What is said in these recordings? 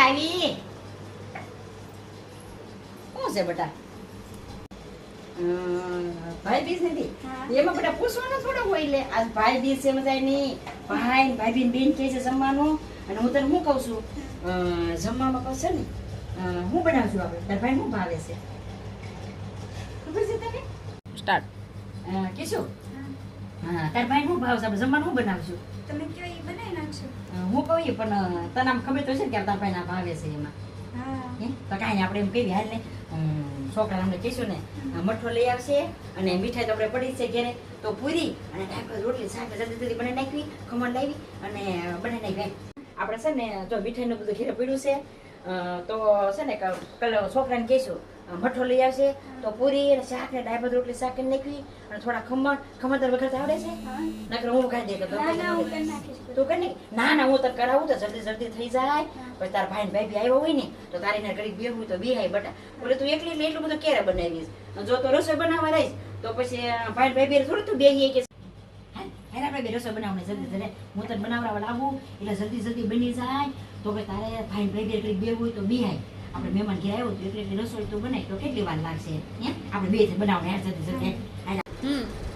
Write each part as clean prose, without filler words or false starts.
આવી શું છે બેટા ભાઈ બીજ નથી એમાં બેટા પૂછવાનું થોડો હોય લે આજ ભાઈ બીજ છે મજા નહીં ભાઈ ને ભાઈ બેન કે છે જમવાનું અને હું તને શું કહું છું જમવામાં કહું છે ને હું બનાવશું આપણે તાર ભાઈ શું ભાવે છે ખબર છે તને સ્ટાર્ટ કેશું હા તાર ભાઈ શું ભાવ છે આપણે જમવાનું શું બનાવશું તમે કયો એ બનાવી નાખશો હું કહું પણ તને આમ ખબર તો છે ને કે તાર ભાઈ ના ભાવે છે એમાં તો કાંઈ આપણે એમ કહીએ હાલ ને છોકરા અમને કહીશું ને મઠો લઈ આવશે અને મીઠાઈ તો આપણે પડી છે ઘેરે તો પૂરી અને ડાયપર રોટલી શાક જલ્દી જલ્દી બનાવી નાખવી ખમણ લાવી અને બનાવી નાખવી આપણે છે ને જો મીઠાઈનું બધું ઘેરે પડ્યું છે તો છે ને છોકરાને કહીશું મઠો લઈ આવશે તો પૂરી અને શાક ને ડાયપર રોટલી શાક કરી નાખવી અને થોડા ખમણ તને વખત આવડે છે નકર હું ખાઈ દે તું કરી ના ના હું તને કરાવું તો જલ્દી જલ્દી થઈ જાય પછી તારા ભાઈ ભાઈ બી આવ્યો હોય ને તો તારી ને ઘડી બેહું તો બેહાય બટા બોલે તું એકલી એટલું બધું ક્યારે બનાવીશ જો તો રસોઈ બનાવવા રહીશ તો પછી ભાઈ ભાઈ બે થોડું તું બેહીએ કે આપણે બે રસોઈ બનાવવાની જલ્દી જલ્દી હું તને બનાવવા લાવું એટલે જલ્દી જલ્દી બની જાય તો ભાઈ તારે ભાઈ ભાઈ બે ઘડી બેહું હોય તો બેહાય આપણે મહેમાન ઘેર આવ્યો તો એટલે રસોઈ તો બનાવી તો કેટલી વાર લાગશે આપણે બે બનાવવા યાર જલ્દી જલ્દી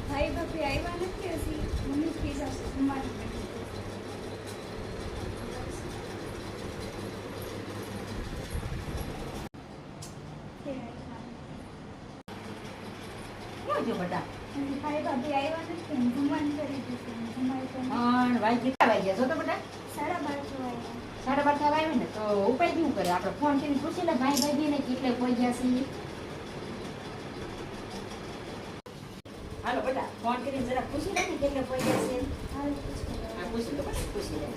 ભાઈ બાપી આવ્યા નથી હજી મમ્મી થઈ જશે તમારી બેટા ભાઈ બાપી આવ્યા નથી જમવાનું કરી દીધું કેટલા વાગ્યા જો તો બેટા 12:30 12:30 થવા આવ્યું ને તો ઉપાય શું કરે આપણે ફોન કરીને પૂછી લે ભાઈ ભાઈ ને કેટલે પહોંચ્યા છીએ હાલો બેટા ફોન કરીને જરા પૂછી લે ને કેટલે પહોંચ્યા છે હા પૂછી લો બેટા પૂછી લે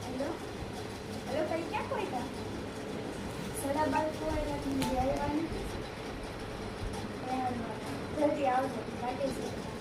હેલો હેલો ભાઈ ક્યાં પહોંચ્યા 12:30 આવ્યા જલ્દી આવજો બાકી છે